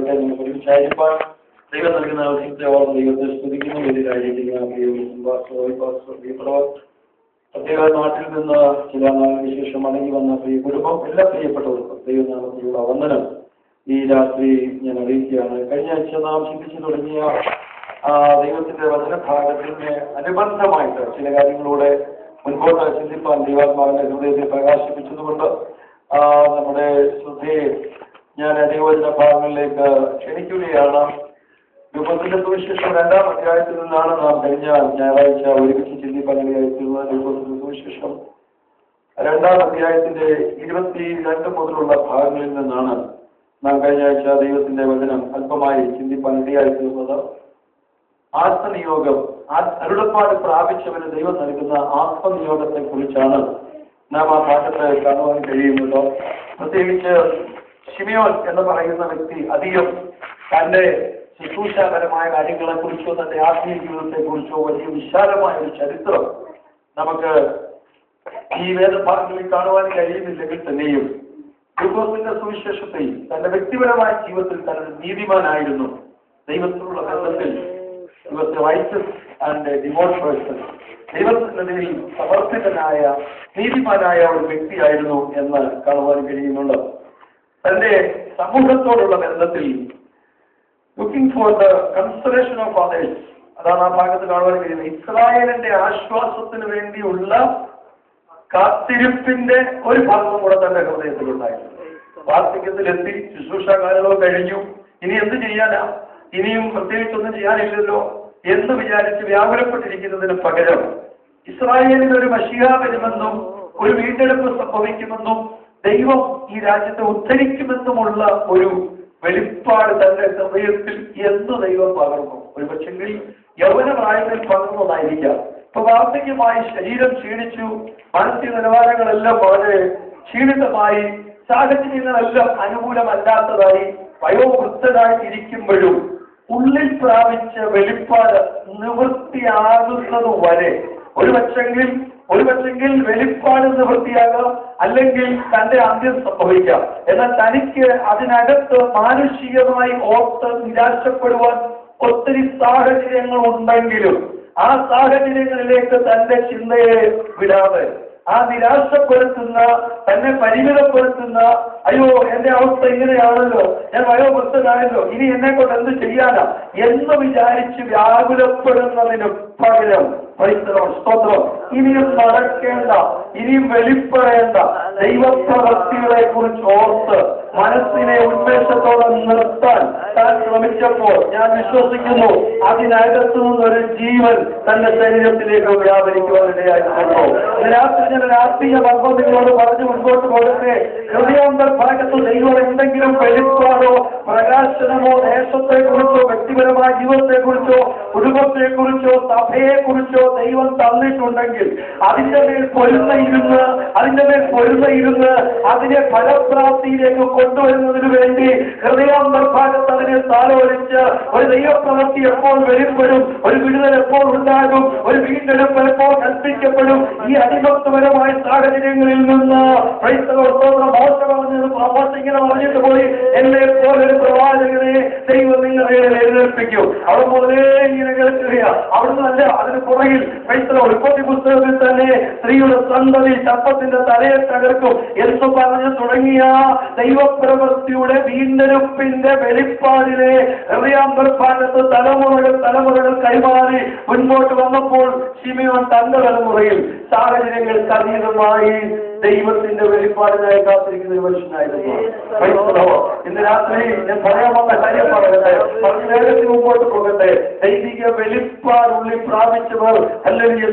വരട്ടെ. നിങ്ങൾക്ക് ഒരുമിച്ചായിരിക്കാൻ ദൈവം നൽകുന്ന അവസരത്തെ ഓർമ്മ ദൈവത്തെ സ്തുതിക്കുന്നു. എതിരായിരിക്കുന്ന പ്രത്യേക നാട്ടിൽ നിന്ന് ചില നാളിന് ശേഷം മടങ്ങി വന്ന പ്രിയ കുടുംബം, എല്ലാ പ്രിയപ്പെട്ടവർക്കും ദൈവനാമത്തിലുള്ള വന്ദനം ഈ രാത്രി ഞാൻ അറിയിക്കുകയാണ്. കഴിഞ്ഞ ആഴ്ച നാം ചിന്തിച്ചു തുടങ്ങിയ ദൈവത്തിന്റെ വചനഭാഗത്തിന് അനുബന്ധമായിട്ട് ചില കാര്യങ്ങളിലൂടെ മുൻപോട്ട് ചിന്തിപ്പാൻ ദൈവാത്മാവിന്റെ ഹൃദയത്തെ പ്രകാശിപ്പിച്ചതുകൊണ്ട് നമ്മുടെ ശ്രദ്ധയെ ഞാൻ ദൈവവചന ഭാഗങ്ങളിലേക്ക് ക്ഷണിക്കുകയാണ്. രൂപത്തിന്റെ സുവിശേഷം 2-ാം അധ്യായത്തിൽ നിന്നാണ് നാം കഴിഞ്ഞ ഞായറാഴ്ച ഒരുമിച്ച് ചിന്തിപ്പാൻ ഇടയായിത്തീർന്നത്. രൂപത്തിന്റെ സുവിശേഷം 2-ാം അധ്യായത്തിന്റെ 22 മുതലുള്ള ഭാഗങ്ങളിൽ നിന്നാണ് നാം കഴിഞ്ഞ ആഴ്ച ദൈവത്തിന്റെ വചനം അല്പമായി ചിന്തിപ്പാൻ ഇടയായിത്തീർന്നത്. ആത്മനിയോഗം, അരുളപ്പാട് പ്രാപിച്ചവന് ദൈവം നൽകുന്ന ആത്മനിയോഗത്തെ കുറിച്ചാണ് നാം ആ ഭാഗത്ത് കാണുവാൻ കഴിയുന്നത്. പ്രത്യേകിച്ച് ശിമിയോൻ എന്ന് പറയുന്ന വ്യക്തി അധികം തന്റെ ശുശ്രൂഷാപരമായ കാര്യങ്ങളെ കുറിച്ചോ തന്റെ ആത്മീയ ജീവിതത്തെ കുറിച്ചോ വലിയ വിശാലമായ ഒരു ചരിത്രം നമുക്ക് ഈ വേദഭാഗങ്ങളിൽ കാണുവാൻ കഴിയുന്നില്ലെങ്കിൽ തന്നെയും ലൂക്കോസിന്റെ സുവിശേഷത്തിൽ തന്റെ വ്യക്തിപരമായ ജീവിതത്തിൽ തന്റെ നീതിമാനായിരുന്നു. ദൈവത്തിലുള്ള ബന്ധത്തിൽ ദൈവത്തിനിടയിൽ സമർപ്പിതനായ നീതിമാനായ ഒരു വ്യക്തിയായിരുന്നു എന്ന് കാണുവാൻ കഴിയുന്നുണ്ട്. തന്റെ സമൂഹത്തോടുള്ള ബന്ധത്തിൽ looking for the കൺസലേഷൻ of others, അതാണ് ആ ഭാഗത്ത് കാണുവാൻ കഴിയുന്നത്. ഇസ്രായേലിന്റെ ആശ്വാസത്തിന് വേണ്ടിയുള്ള കാത്തിരിപ്പിന്റെ ഒരു ഭാഗം കൂടെ തന്റെ ഹൃദയത്തിലുണ്ടായിരുന്നു. വാർദ്ധക്യത്തിലെത്തി, ശുശ്രൂഷ കാലവും കഴിഞ്ഞു, ഇനി എന്ത് ചെയ്യാനാ, ഇനിയും പ്രത്യേകിച്ചൊന്നും ചെയ്യാനില്ലല്ലോ എന്ന് വിചാരിച്ച് വ്യാകുലപ്പെട്ടിരിക്കുന്നതിന് പകരം ഇസ്രായേലിന് ഒരു മശിഹ വരുമെന്നും ഒരു വീണ്ടെടുപ്പ് സംഭവിക്കുമെന്നും ദൈവം ഈ രാജ്യത്തെ ഉദ്ധരിക്കുമെന്നുമുള്ള ഒരു വെളിപ്പാട് തന്റെ ഹൃദയത്തിൽ എന്ന് ദൈവം പകർന്നു. ഒരു പക്ഷെങ്കിൽ യൗവനപ്രായത്തിൽ പകർന്നതായിരിക്കാം. ഇപ്പൊ വാർദ്ധക്യമായി ശരീരം ക്ഷീണിച്ചു, മാനസിക നിലവാരങ്ങളെല്ലാം വളരെ ക്ഷീണിതമായി, സാഹചര്യങ്ങളെല്ലാം അനുകൂലമല്ലാത്തതായി, വയോവൃദ്ധനായി ഇരിക്കുമ്പോഴും ഉള്ളിൽ പ്രാപിച്ച വെളിപ്പാട് നിവൃത്തിയാകുന്നത് വരെ ഒരു പക്ഷെങ്കിൽ വെളിപ്പാട് നിവൃത്തിയാകാം, അല്ലെങ്കിൽ തന്റെ അന്ത്യം സംഭവിക്കാം. എന്നാൽ തനിക്ക് അതിനകത്ത് മാനുഷികമായി ഓർത്ത് നിരാശപ്പെടുവാൻ ഒത്തിരി സാഹചര്യങ്ങൾ ഉണ്ടെങ്കിലും ആ സാഹചര്യങ്ങളിലേക്ക് തന്റെ ചിന്തയെ വിടാതെ, ആ നിരാശപ്പെടുത്തുന്ന, തന്നെ പരിമിതപ്പെടുത്തുന്ന, അയ്യോ എന്റെ അവസ്ഥ ഇങ്ങനെയാണല്ലോ, ഞാൻ വയോവൃദ്ധനായല്ലോ, ഇനി എന്നെ കൊണ്ട് എന്ത് ചെയ്യാനാ എന്ന് വിചാരിച്ച് വ്യാകുലപ്പെടുന്നതിന് പകരം സ്തോത്രം, ഇനിയും നടക്കേണ്ട, ഇനിയും വെളിപ്പെടേണ്ട ദൈവപ്രവൃത്തികളെ കുറിച്ച് ഓർത്ത് മനസ്സിനെ ഉന്മേഷത്തോടെ നിർത്താൻ താൻ ശ്രമിച്ചപ്പോൾ ഞാൻ വിശ്വസിക്കുന്നു അതിനകത്തു നിന്നൊരു ജീവൻ തന്റെ ശരീരത്തിലേക്ക് വ്യാപരിക്കുവാനിടയായിട്ടുണ്ടോ. രാത്രി ഞാൻ രാഷ്ട്രീയ ബന്ധം നിങ്ങളോട് പറഞ്ഞു മുൻപോട്ട് പോകട്ടെ. ഹൃദയാന്തർഭാഗത്ത് ദൈവം എന്തെങ്കിലും വെളിപ്പാടോ പ്രകാശനമോ ദേശത്തെ കുറിച്ചോ വ്യക്തിപരമായ ജീവിതത്തെ കുറിച്ചോ കുടുംബത്തെ കുറിച്ചോ സഭയെ കുറിച്ചോ ദൈവം തന്നിട്ടുണ്ടെങ്കിൽ അതിന്റെ മേൽ പൊരുന്നയിരുന്ന് അതിനെ ഫലപ്രാപ്തിയിലേക്ക് കൊണ്ടുവരുന്നതിന് വേണ്ടി ഹൃദയാന്തർഭാഗത്ത് അതിനെ താലോലിച്ച് ഒരു ദൈവപ്രവൃത്തി എപ്പോൾ വെളിപ്പെടും, ഒരു വിടുതൽ എപ്പോൾ ഉണ്ടാകും, ഒരു വീണ്ടെടുപ്പ് എപ്പോൾ കൽപ്പിക്കപ്പെടും, ഈ അടിമത്വപരമായ സാഹചര്യങ്ങളിൽ നിന്ന് മോശം ഇങ്ങനെ പറഞ്ഞിട്ട് പോയി എന്നെ പോലൊരു പ്രവാചകനെ ദൈവം നിങ്ങളെ എഴുന്നേൽപ്പിക്കും. അവിടെ മുതലേ ഇങ്ങനെ കേൾക്കുക. അവിടുന്ന് അല്ല, അതിന് പുറകിൽ ഉൽപ്പത്തി പുസ്തകത്തിൽ തന്നെ സ്ത്രീയുടെ സന്തതി ശപ്പത്തിന്റെ തലയെ തകർക്കും എന്ന് പറഞ്ഞു തുടങ്ങിയ ദൈവപ്രവൃത്തിയുടെ വീണ്ടെടുപ്പിന്റെ വെളിപ്പാടിനെ ഹൃദയാന്തർഭാഗത്ത് തലമുറകൾ കൈമാറി മുൻപോട്ട് വന്നപ്പോൾ ശിമിയോൻ തന്റെ തലമുറയിൽ സാഹചര്യങ്ങൾക്ക് അതീതമായി ദൈവത്തിന്റെ വെളിപ്പാടിനായി കാത്തിരിക്കുന്ന ഒരു മനുഷ്യനായിരുന്നു. ഇന്ന് രാത്രി ഞാൻ പറയാൻ വന്ന കാര്യം പറയട്ടെ, പറഞ്ഞ വേഗത്തിൽ മുമ്പോട്ട് പോകട്ടെ. ദൈവിക വെളിപ്പാടുള്ളിൽ പ്രാപിച്ചവർ അല്ലെങ്കിൽ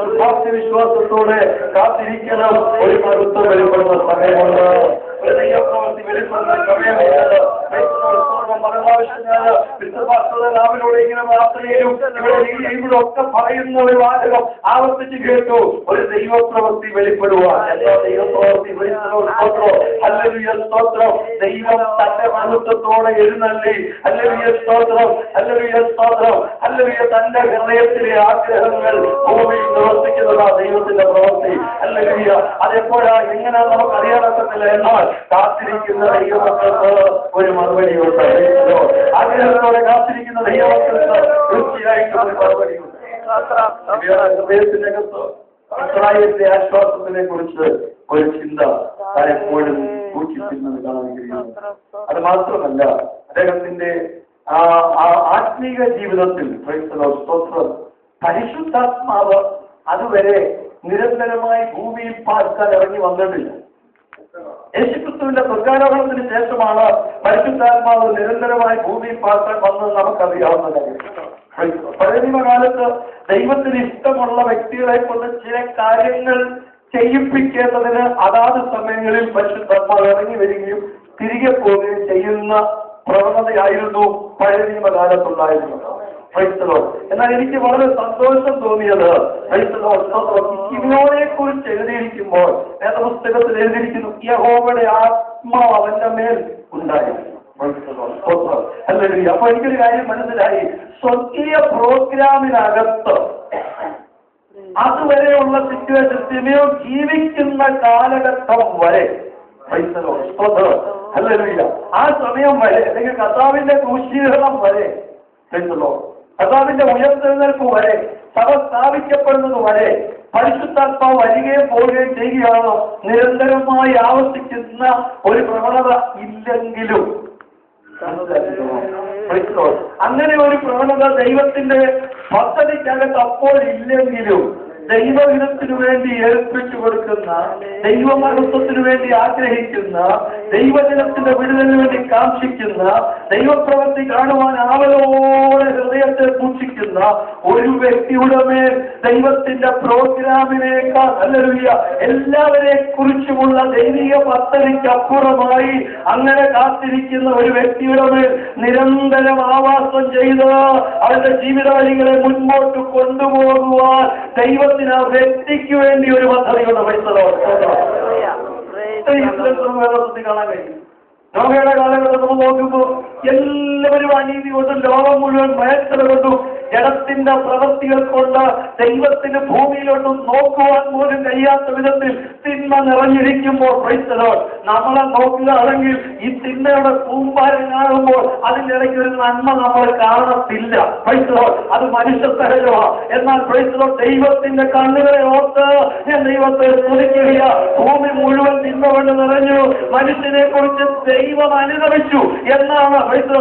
ശുഭാപ്തി വിശ്വാസത്തോടെ കാത്തിരിക്കണം. ഒരു മരുത്ത് വെളിപ്പെടുന്ന സമയമുണ്ട്, ഒരു ദൈവപ്രവൃത്തി വെളിപ്പെടുന്ന സമയമുണ്ട്. രാവിലൂടെ ഇങ്ങനെ പ്രാർത്ഥനയിലും ഇവിടെ ഒക്കെ പറയുന്ന ഒരു വാചകം ആവർത്തിച്ച് കേട്ടു, ഒരു ദൈവപ്രവൃത്തി വെളിപ്പെടുവാൻ. ദൈവപ്രവൃത്തി ഹല്ലേലൂയ സ്തോത്രം. ദൈവം തന്റെ മഹത്വത്തോടെ എഴുന്നള്ളി, ഹല്ലേലൂയ സ്തോത്രം, ഹല്ലേലൂയ സ്തോത്രം, ഹല്ലേലൂയ തന്റെ ഹൃദയത്തിലെ ആഗ്രഹങ്ങൾ ഭൂമിയിൽ നിവർത്തിക്കുന്നതാ ദൈവത്തിന്റെ പ്രവൃത്തി. ഹല്ലേലൂയ. അതെപ്പോഴാ എങ്ങനെയാ നമുക്ക് അറിയാനൊക്കത്തില്ല. എന്നാൽ കാത്തിരിക്കുന്ന ദൈവമക്കൾക്ക് ഒരു മറുപടിയുണ്ട്. പ്രതീക്ഷയോടെ കാത്തിരിക്കുന്ന ദൈവമക്കൾക്ക് തീർച്ചയായിട്ടും ഒരു മറുപടിയുണ്ട്. ഹൃദയത്തിനകത്ത് ഇസ്രായേലിന്റെ ആശ്വാസത്തിനെ കുറിച്ച് ഒരു ചിന്ത പലപ്പോഴും സൂക്ഷിക്കുന്നത് കാണാൻ കഴിയുന്നു. അത് മാത്രമല്ല, അദ്ദേഹത്തിന്റെ ആത്മീക ജീവിതത്തിൽ സ്തോത്രം പരിശുദ്ധാത്മാവ് അതുവരെ നിരന്തരമായി ഭൂമിയിൽ പാർക്കാൻ ഇറങ്ങി വന്നിട്ടില്ല. യേശുക്രിസ്തുവിന്റെ സ്വർഗ്ഗാരോഹണത്തിന് ശേഷമാണ് പരിശുദ്ധാത്മാവ് നിരന്തരമായി ഭൂമിയിൽ പാർക്കാൻ വന്നത് നമുക്കറിയാവുന്ന കാര്യം. പഴയ നിയമകാലത്ത് ദൈവത്തിന് ഇഷ്ടമുള്ള വ്യക്തികളെ കൊണ്ട് ചില കാര്യങ്ങൾ ചെയ്യിപ്പിക്കേണ്ടതിന് അതാത് സമയങ്ങളിൽ പരിശുദ്ധാത്മാവ് ഇറങ്ങി വരികയും തിരികെ പോവുകയും ചെയ്യുന്ന പ്രവണതയായിരുന്നു പഴയ നിയമകാലത്തുണ്ടായിരുന്നത്. എന്നാൽ എനിക്ക് വളരെ സന്തോഷം തോന്നിയത് ശിമയോനെ കുറിച്ച് എഴുതിയിരിക്കുമ്പോൾ വേദപുസ്തകത്തിൽ എഴുതിയിരിക്കുന്നു, യഹോവയുടെ ആത്മാവ് അവന്റെ മേൽ ഉണ്ടായിരുന്നു. അപ്പൊ എനിക്കൊരു കാര്യം മനസ്സിലായി, സ്വർഗീയ പ്രോഗ്രാമിനകത്ത് അതുവരെയുള്ള സിറ്റുവേഷൻ സിമയോൻ ജീവിക്കുന്ന കാലഘട്ടം വരെ ആ സമയം വരെ, അല്ലെങ്കിൽ കർത്താവിന്റെ ക്രൂശീകരണം വരെ, കർത്താവിന്റെ ഉയർത്തെഴുന്നേൽപ്പ് വരെ, സഭ സ്ഥാപിക്കപ്പെടുന്നത് വരെ പരിശുദ്ധാത്മാവ് വരികയും പോവുകയും ചെയ്യുകയാണോ നിരന്തരമായി ആവർത്തിക്കുന്ന ഒരു പ്രവണത ഇല്ലെങ്കിലും, അങ്ങനെ ഒരു പ്രവണത ദൈവത്തിന്റെ പദ്ധതിക്കകത്ത് അപ്പോൾ ഇല്ലെങ്കിലും ദൈവഹിതത്തിനു വേണ്ടി ഏൽപ്പിച്ചു കൊടുക്കുന്ന, ദൈവമഹത്വത്തിനു വേണ്ടി ആഗ്രഹിക്കുന്ന, ദൈവജനത്തിന്റെ വിടുതലിന് വേണ്ടി കാക്ഷിക്കുന്ന, ദൈവപ്രവൃത്തി കാണുവാൻ ആവലോടെ ഹൃദയത്തെ സൂക്ഷിക്കുന്ന ഒരു വ്യക്തിയുടെ മേൽ ദൈവത്തിന്റെ പ്രോഗ്രാമിനേക്കാൾ എല്ലാവരെ കുറിച്ചുമുള്ള ദൈവിക പദ്ധതിക്കപ്പുറമായി അങ്ങനെ കാത്തിരിക്കുന്ന ഒരു വ്യക്തിയുടെ മേൽ നിരന്തരം ആവാസം ചെയ്ത് അവരുടെ ജീവിത വഴികളെ മുൻപോട്ട് കൊണ്ടുപോകുവാൻ ദൈവ ആ വ്യക്തിക്ക് വേണ്ടി ഒരു പദ്ധതിയുള്ള കാണാൻ കഴിയും. ലോകയുടെ കാലഘട്ടം നമ്മൾ നോക്കുമ്പോൾ എല്ലാവരും അനീതി കൊണ്ടും ലോകം മുഴുവൻ മേഖല കൊണ്ടും ജഡത്തിന്റെ പ്രവൃത്തികൾ കൊണ്ട് ദൈവത്തിന് ഭൂമിയിലോട്ടും നോക്കുവാൻ പോലും കഴിയാത്ത വിധത്തിൽ തിന്മ നിറഞ്ഞിരിക്കുമ്പോൾ നമ്മളെ നോക്കുകയാണെങ്കിൽ ഈ തിന്മയുടെ കൂമ്പാരം കാണുമ്പോൾ അതിൻ്റെ ഇടയ്ക്ക് ഒരു നന്മ നമ്മൾ കാണത്തില്ല. അത് മനുഷ്യ സഹജമാണ്. എന്നാൽ ദൈവത്തിന്റെ കണ്ണുകളെ ഓർത്ത് ഞാൻ ദൈവത്തെ സ്തുതിക്കുക. ഭൂമി മുഴുവൻ തിന്മ കൊണ്ട് നിറഞ്ഞു. മനുഷ്യനെ കുറിച്ച് ദൈവം അനുഭവിച്ചു എന്നാണ്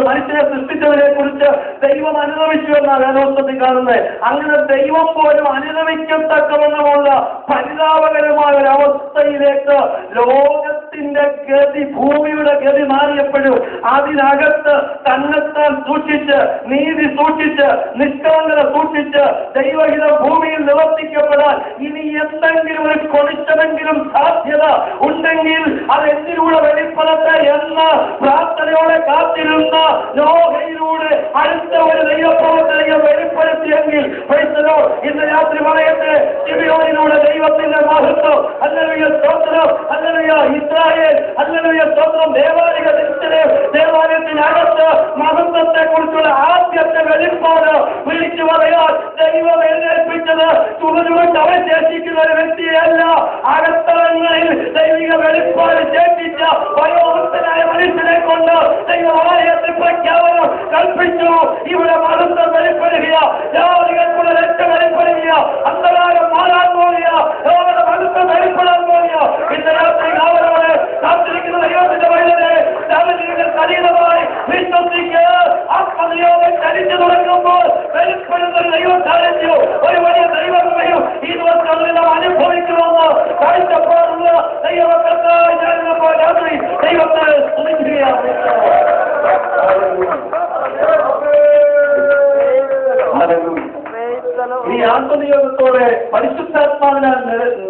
മനുഷ്യനെ സൃഷ്ടിച്ചവരെ കുറിച്ച് ദൈവം അനുഭവിച്ചു എന്നാണ് വേദോസ്തത്തിൽ കാണുന്നത്. അങ്ങനെ ദൈവം പോലും അനുഭവിക്കത്തക്കവണ്ണമുള്ള പരിതാപകരമായ ഒരു അവസ്ഥയിലേക്ക് ലോകത്തിന്റെ ഗതി, ഭൂമിയുടെ ഗതി മാറിയപ്പോഴും അതിനകത്ത് തന്നെത്താൻ സൂക്ഷിച്ച്, നീതി സൂക്ഷിച്ച്, നിഷ്കളങ്കത സൂക്ഷിച്ച് ദൈവഹിതം ഭൂമിയിൽ നിവർത്തിക്കപ്പെടാൻ ഇനി എന്തെങ്കിലും ഒരു കൊണിച്ചമെങ്കിലും സാധ്യത ഉണ്ടെങ്കിൽ അത് എന്തിലൂടെ വെളിപ്പെടട്ടെ എന്ന് പ്രാർത്ഥനയോടെ കാത്തിരുന്ന നോഹയിലൂടെ അടുത്ത ഒരു ദൈവപ്രവർത്തനയെ വെളിപ്പെടുത്തിയെങ്കിൽ ഇന്ന് രാത്രി പറയട്ടെ, ശിബിയോനിലൂടെ ദൈവത്തിന്റെ മഹത്വം, ഹല്ലേലൂയ സ്തോത്രം, ഹല്ലേലൂയ ഇസ്രായേൽ, ഹല്ലേലൂയ സ്തോത്രം, ദേവാലയ ദേവാലയത്തിനകത്ത് മഹത്വത്തെ കുറിച്ചുള്ള ആദ്യത്തെ വെളിപ്പാട് വിളിച്ചു പറയാൻ ദൈവം എഴുന്നേൽപ്പിച്ചത് ചുമന്നുകൊണ്ട് അവശേഷിക്കുന്ന ഒരു വ്യക്തിയല്ല, അകത്തളങ്ങളിൽ ദൈവിക വെളിപ്പാട് ചേർത്തിച്ച വയോവൃദ്ധനായ മനുഷ്യനെ കൊണ്ട് ദൈവാലയത്തിൽ പ്രഖ്യാപനം കൽപ്പിച്ചു. ഇവിടെ മഹത്വം വെളിപ്പെടുക, ജാതികൾക്കുള്ള രക്തം വെളിപ്പെടുക, അന്ധകാരം മാറാൻ പോവുക, ലോകയുടെ മഹത്വം വെളിപ്പെടാൻ പോവുക. ഇന്ന് രാത്രി അവരോട് കാത്തിരിക്കുന്ന ദൈവത്തിന്റെ വഴിയെ അതീതമായി വിശ്വസിക്ക്. ആത്മനിയോഗം ചലിച്ചു തുടങ്ങുമ്പോൾ വെളിപ്പെടുന്ന ഒരു ദൈവസാന്നിധ്യം, ഒരു വലിയ ദൈവമയും ഈ ദിവസങ്ങളിൽ നാം അനുഭവിക്കുമെന്ന് കാഴ്ചപ്പാടുള്ള ദൈവമക്കൾക്കായി ഞാനിപ്പോൾ രാത്രി ദൈവത്തെ സ്തുതിക്കുകയാണ്. ഈ ആത്മനിയോഗത്തോടെ പരിശുദ്ധാത്മാവിനാൽ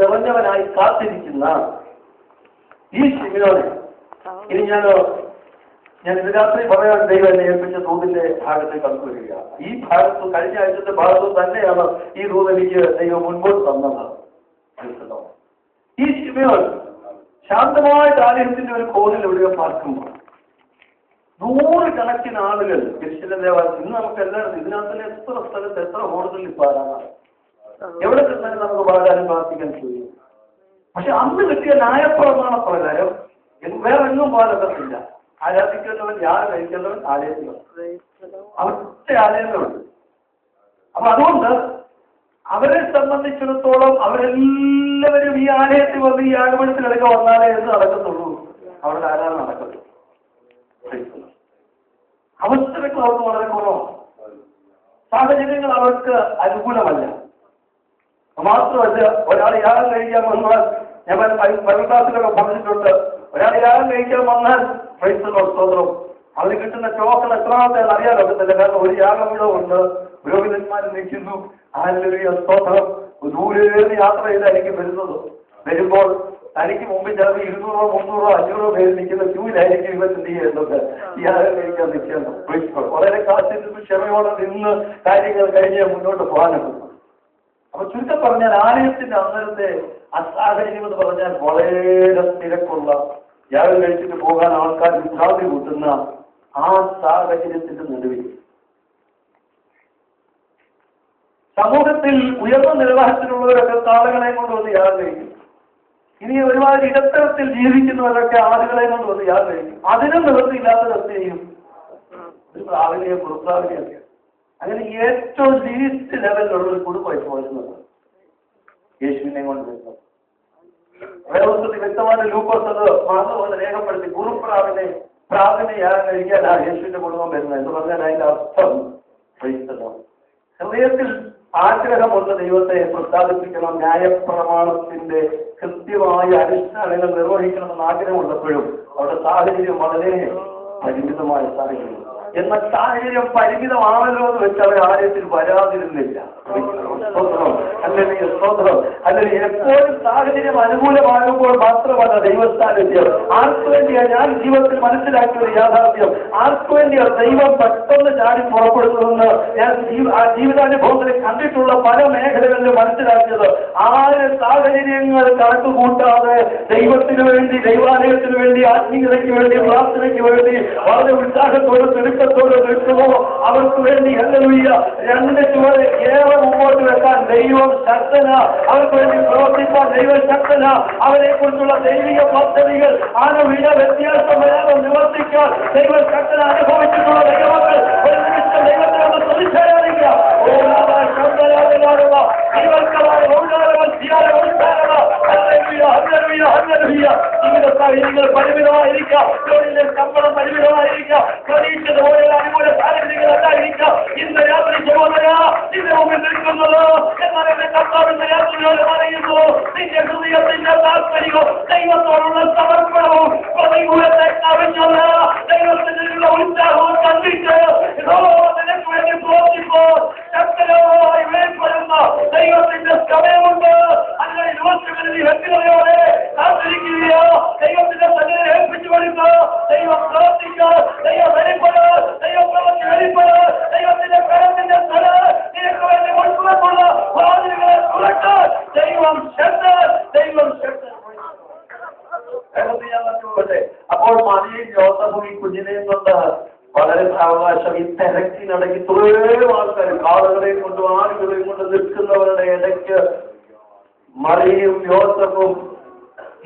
നിറഞ്ഞവനായി കാത്തിരിക്കുന്ന ഈ ശിബിരോനെ ഇനി ഞാൻ ഇത് രാത്രി പറയാൻ ദൈവം എന്നെ ഏൽപ്പിച്ച ദൂതിന്റെ ഭാഗത്തേക്ക് കടന്നു വരിക. ഈ ഭാഗത്തും കഴിഞ്ഞ ആഴ്ചത്തെ ഭാഗത്തും തന്നെയാണ് ഈ ദൂത് എനിക്ക് ദൈവം മുൻപോട്ട് തന്നത്. ഈ ശിബിരോൻ ശാന്തമായിട്ട് ആലയത്തിന്റെ ഒരു കോണിൽ എവിടെയോ പാർക്കുമ്പോൾ 100 കണക്കിന് ആളുകൾ യെരൂശലേം ദേവാലയത്തിൽ, ഇന്ന് നമുക്ക് എല്ലാവരും ഇതിനകത്ത് എത്ര സ്ഥലത്ത് എത്ര ഹോട്ടലിൽ പാടാനാണ്, എവിടെ ചെന്നാലും നമുക്ക് പാടാനും പ്രാർത്ഥിക്കാൻ കഴിയും. പക്ഷെ അന്ന് കിട്ടിയ ന്യായപ്രമാണ പ്രകാരം വേറെ എങ്ങും പാടത്തില്ല. ആരാധിക്കേണ്ടവൻ യാഗം കഴിക്കേണ്ടവൻ ആലയത്തിലുണ്ട്. അവരുടെ ആലയങ്ങളുണ്ട്. അപ്പൊ അതുകൊണ്ട് അവരെ സംബന്ധിച്ചിടത്തോളം അവരെല്ലാവരും ഈ ആലയത്തിൽ വന്ന് ഈ യാഗമണത്തിലൊക്കെ വന്നാലേ എന്ന് നടക്കത്തുള്ളൂ. അവരുടെ ആരാധന നടക്കത്തുള്ളൂ. അവസരങ്ങൾ അവർക്ക് വളരെ കുറവാണ്. സാഹചര്യങ്ങൾ അവർക്ക് അനുകൂലമല്ല. മാത്രമല്ല, ഒരാൾ യാഗം കഴിക്കാൻ വന്നാൽ, ഞാൻ പരക്ലാസിലൊക്കെ പറഞ്ഞിട്ടുണ്ട്, ഒരാൾ യാഗം കഴിക്കാൻ വന്നാൽ സ്തോത്രം അവന് കിട്ടുന്ന ടോക്കൺ എത്രാമത്തേന്ന് അറിയാൻ ഒക്കത്തില്ല. കാരണം ഒരു യാഗം ഇവിടെ ഉണ്ട്, പുരോഹിതന്മാർ നിൽക്കുന്നു, ഹല്ലേലൂയ സ്തോത്രം. ദൂരേന്ന് യാത്ര ചെയ്തായിരിക്കും വരുമ്പോൾ തനിക്ക് മുമ്പിൽ ചിലപ്പോൾ 200, 300, 500 പേര് നിൽക്കുന്ന ക്യൂവിലായിരിക്കും ഇവർ എന്ത് ചെയ്യുന്നത്, യാഗം കഴിക്കാൻ നിൽക്കുന്നത്. വളരെ കാത്തിരുന്ന് ക്ഷമയോടെ നിന്ന് കാര്യങ്ങൾ കഴിഞ്ഞ് മുന്നോട്ട് പോകാനൊക്കെ. അപ്പൊ ചുരുക്കം പറഞ്ഞാൽ ആലയത്തിന്റെ അന്നേരത്തെ അസാഹചര്യം എന്ന് പറഞ്ഞാൽ വളരെ തിരക്കുള്ള, യാഗം കഴിച്ചിട്ട് പോകാൻ ആൾക്കാർ വിഭ്രാന്തി കൂട്ടുന്ന ആ സാഹചര്യത്തിന്റെ നടുവിൽ സമൂഹത്തിൽ ഉയർന്ന നിലവാരത്തിലുള്ളവരൊക്കെ കാളുകളെ കൊണ്ടുവന്ന് യാഗം കഴിക്കും. ഇനി ഒരുപാട് ഇടത്തരത്തിൽ ജീവിക്കുന്നവരൊക്കെ ആളുകളെ കൊണ്ടുവന്ന് യാഗം കഴിക്കും. അതിനും നിവൃത്തിയില്ലാത്തതൊക്കെ ചെയ്യും ഒരു പ്രാവിനെയോ കുറുപ്രാവിനെയൊക്കെ. അങ്ങനെ ഏറ്റവും ലീസ്റ്റ് ലെവലിലുള്ള ഒരു കുടുംബമായിട്ട് വരുന്നത് യേശുവിനെ കൊണ്ട് വരുന്നത്. വേദപുസ്തകത്തിൽ വ്യക്തമായിട്ട് ലൂക്കോസ് അത് മറന്നുപോലെ രേഖപ്പെടുത്തി, പ്രാവിനെ യാഗം കഴിക്കാനാണ് യേശുവിന്റെ കുടുംബം വരുന്നത് എന്ന് പറഞ്ഞാൽ അതിന്റെ അർത്ഥം ഹൃദയത്തിൽ ആഗ്രഹമുള്ള ദൈവത്തെ പ്രസാദിപ്പിക്കണം, ന്യായപ്രമാണത്തിന്റെ കൃത്യമായ അനുഷ്ഠാനങ്ങൾ നിർവഹിക്കണമെന്ന് ആഗ്രഹമുള്ളപ്പോഴും അവരുടെ സാഹചര്യം വളരെ പരിമിതമായ സാഹചര്യം. എന്നാൽ സാഹചര്യം പരിമിതമാണല്ലോ എന്ന് വെച്ച് അവർ ആലയത്തിൽ വരാതിരുന്നില്ല. അല്ലെങ്കിൽ സ്തോത്രം, അല്ലെങ്കിൽ എപ്പോഴും സാഹചര്യം അനുകൂലമാകുമ്പോൾ മാത്രമല്ല ദൈവസ്ഥാനത്യം. ആർക്കു വേണ്ടിയാണ് ഞാൻ ജീവിതത്തിൽ മനസ്സിലാക്കിയ ഒരു യാഥാർത്ഥ്യം, ആർക്കു വേണ്ടിയാണ് ദൈവം പെട്ടെന്ന് ചാടി പുറപ്പെടുന്നതെന്ന് ഞാൻ ആ ജീവിതാനുഭവത്തിൽ കണ്ടിട്ടുള്ള പല മേഖലകളിലും മനസ്സിലാക്കിയത്, ആര് സാഹചര്യങ്ങൾ കണക്ക് കൂട്ടാതെ ദൈവത്തിന് വേണ്ടി, ദൈവാലയത്തിന് വേണ്ടി, ആത്മീയതയ്ക്ക് വേണ്ടി, പ്രാർത്ഥനയ്ക്ക് വേണ്ടി വളരെ ഉത്സാഹത്തോടെ തിടുക്കത്തോടെ നിൽക്കുമോ അവർക്ക് വേണ്ടി ഹല്ലേലൂയ 2 ചുവട് ഏറെ മുമ്പോട്ട് വെക്കാൻ ദൈവം ശക്തന, അവർക്ക് വേണ്ടി പ്രവർത്തിക്കാൻ ദൈവം ശക്തന, അവരെ കുറിച്ചുള്ള ദൈവിക പദ്ധതികൾ ആനുവിധ വ്യത്യാസം വരാതെ നിവർത്തിക്കാൻ ദൈവം ശക്തന. അനുഭവിച്ചിട്ടുള്ള ദൈവമക്കൾ ഒരു നിമിഷം ദൈവത്തെ ഒന്ന് പ്രതിഷേധിക്കുക. ജീവിത സാഹചര്യങ്ങൾ പരിമിതമായിരിക്കാം, തൊഴിലിന്റെ ശമ്പളം പരിമിതമായിരിക്കാം, പ്രതീക്ഷിത പോലെയുള്ള അനുകൂല സാഹചര്യങ്ങൾ അല്ലായിരിക്കാം. ഇന്ന് രാത്രി നിന്റെ മുമ്പിൽ നിൽക്കുന്നത് എന്നാൽ എന്റെ കർത്താവിന്റെ യാത്രയോട് പറയുന്നു, നിന്റെ ഹൃദയത്തിന്റെ താല്പര്യവും ദൈവത്തോടുള്ള സമർപ്പണവും പ്രതികൂലത്തെ കവിഞ്ഞുള്ള ദൈവത്തിനുള്ള ഉത്സാഹവും കണ്ടിട്ട് നിനക്ക് വേണ്ടി പ്രവർത്തിപ്പോൾ ശക്തരായി വേർപ്പെടുന്ന ദൈവത്തിന്റെ സമയമുണ്ട്. അങ്ങനെ ദിവസങ്ങളിൽ വ്യക്തികളോടെ കാത്തിരിക്കുകയോ ദൈവത്തിന്റെ തന്നെ ഏൽപ്പിച്ചു കൊടുക്കുക. ദൈവം പ്രവർത്തിക്കുക, ദൈവം വെളിപ്പെടുക, ദൈവം പ്രവർത്തി വെളിപ്പെടുക, ദൈവത്തിന്റെ കരത്തിന്റെ സ്ഥല നിനക്ക് വേണ്ടി മുൻപുള്ള വാതിലുകളെ തുറക്കാൻ ദൈവം ശക്തൻ, ദൈവം ശക്തൻ. അപ്പോൾ മറിയയും ജോസഫും ഈ കുഞ്ഞിനെയും കൊണ്ട് വളരെ സാവകാശം ഈ തിരക്കിനിടയ്ക്ക് ഇത്രയും ആൾക്കാർ കാളുകളെയും കൊണ്ടും ആളുകളെയും കൊണ്ട് നിൽക്കുന്നവരുടെ ഇടയ്ക്ക് മറിയയും ജോസഫും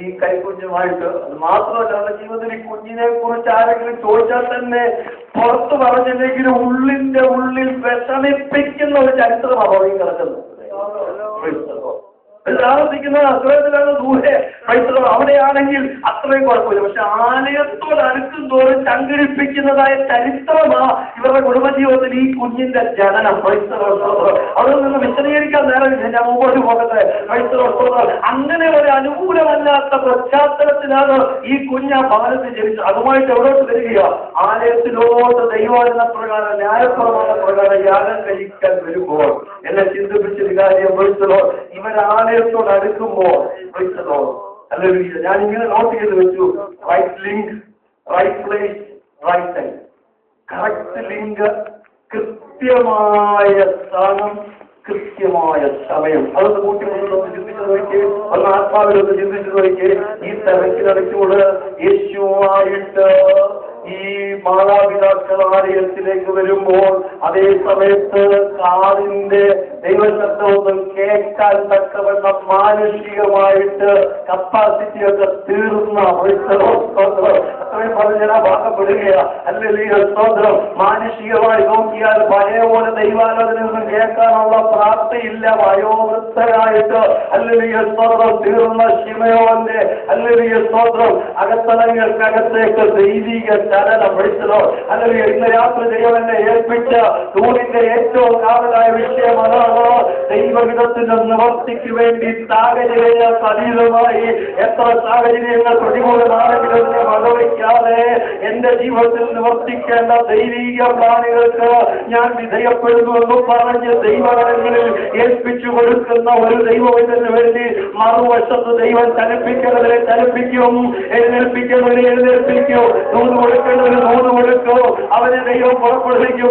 ഈ കൈക്കുഞ്ഞുമായിട്ട്, അത് മാത്രമല്ല അവരുടെ ജീവിതത്തിൽ ഈ കുഞ്ഞിനെ കുറിച്ച് ആരെങ്കിലും ചോദിച്ചാൽ തന്നെ പുറത്ത് പറഞ്ഞില്ലെങ്കിലും ഉള്ളിന്റെ ഉള്ളിൽ വിഷമിപ്പിക്കുന്ന ഒരു ചരിത്രമാണ് പുറകെ കിടക്കുന്നത്. താമസിക്കുന്നത് അത്രത്തിലാണ് ദൂരെ പൈസ, അവിടെയാണെങ്കിൽ അത്രയും കുഴപ്പമില്ല. പക്ഷെ ആലയത്തോട് അടുക്കും തോറും ചങ്കിടിപ്പിക്കുന്നതായ ചരിത്രമാ ഇവരുടെ കുടുംബജീവിതത്തിൽ ഈ കുഞ്ഞിന്റെ ജനനം. അവിടെ നിന്ന് വിശദീകരിക്കാൻ നേരമില്ല, ഞാൻ മുമ്പോട്ട് പോകട്ടെ. അങ്ങനെ ഒരു അനുകൂലമല്ലാത്ത പശ്ചാത്തലത്തിലാണ് ഈ കുഞ്ഞ് ആ ഭവനത്തിൽ ജനിച്ചത്. അതുമായിട്ട് എവിടോട്ട് വരികയോ ആലയത്തിലോട്ട് ദൈവവചന പ്രകാരം, ന്യായപ്രമാണ പ്രകാരം യാഗം കഴിക്കാൻ വരുമ്പോൾ എന്നെ ചിന്തിപ്പിച്ചൊരു കാര്യം, ഇവരാലയത്തോട് അടുക്കുമ്പോൾ അല്ലെങ്കിൽ ഞാൻ ഇങ്ങനെ നോട്ട് ചെയ്ത് വെച്ചു, right link, right place, right time. Correct link, കൃത്യമായ സ്ഥാനം, കൃത്യമായ സമയം. അതൊന്ന് കൂട്ടി മുന്നോട്ട് ചിന്തിച്ചു നോക്കിയേ, ഒന്ന് ആത്മാവിലൊന്ന് ചിന്തിച്ചു നോക്കിയേ. ഈ തിരക്കിനടയ്ക്കൂടെ യേശുവായിട്ട് ഈ മാതാപിതാക്കൾ ആലയത്തിലേക്ക് വരുമ്പോൾ അതേ സമയത്ത് കാതിന്റെ ദൈവശബ്ദമൊന്നും കേൾക്കാൻ തക്കവണ്ണം മാനുഷികമായിട്ട് കപ്പാസിറ്റി ഒക്കെ തീർന്ന അത്രയും പറഞ്ഞ ഭാഗപ്പെടുകയാ. അല്ലെങ്കിൽ സ്തോത്രം, മാനുഷികമായി നോക്കിയാൽ പഴയ പോലെ ദൈവാലോചനയൊന്നും കേൾക്കാനുള്ള പ്രാപ്തിയില്ല. വയോവൃദ്ധരായിട്ട് അല്ലെങ്കിൽ സ്തോത്രം തീർന്ന ശിമയോന്റെ അല്ലെങ്കിൽ സ്തോത്രം അകത്തളങ്ങൾക്കകത്തേക്ക് ദൈവിക ചലനം വിളിച്ചതോ അല്ലെങ്കിൽ ഇന്ന് രാത്രി ദൈവനെ ഏൽപ്പിച്ച ദൂരിന്റെ ഏറ്റവും കാവലായ വിഷയം അതാണോ? ദൈവഹിതത്തിന്റെ നിവർത്തിക്ക് വേണ്ടി സാഹചര്യങ്ങൾക്ക് അതീതമായി എത്ര സാഹചര്യങ്ങൾ പ്രതികൂലമാണെങ്കിലും അതിനെ വകവയ്ക്കാതെ എന്റെ ജീവിതത്തിൽ നിവർത്തിക്കേണ്ട ദൈവിക പ്ലാനുകൾക്ക് ഞാൻ വിധേയപ്പെടുന്നുവെന്ന് പറഞ്ഞ് ദൈവകരങ്ങളിൽ ഏൽപ്പിച്ചു കൊടുക്കുന്ന ഒരു ദൈവത്തിന് വേണ്ടി മറുവശത്ത് ദൈവം ചലിപ്പിക്കുന്നതിനെ ചലിപ്പിക്കും, എഴുന്നേൽപ്പിക്കുന്നതിനെ എഴുന്നേൽപ്പിക്കും, നൂറ് കൊടുക്കേണ്ടതിന് നൂറ് കൊടുക്കും, അവനെ ദൈവം പുറപ്പെടുവിക്കും.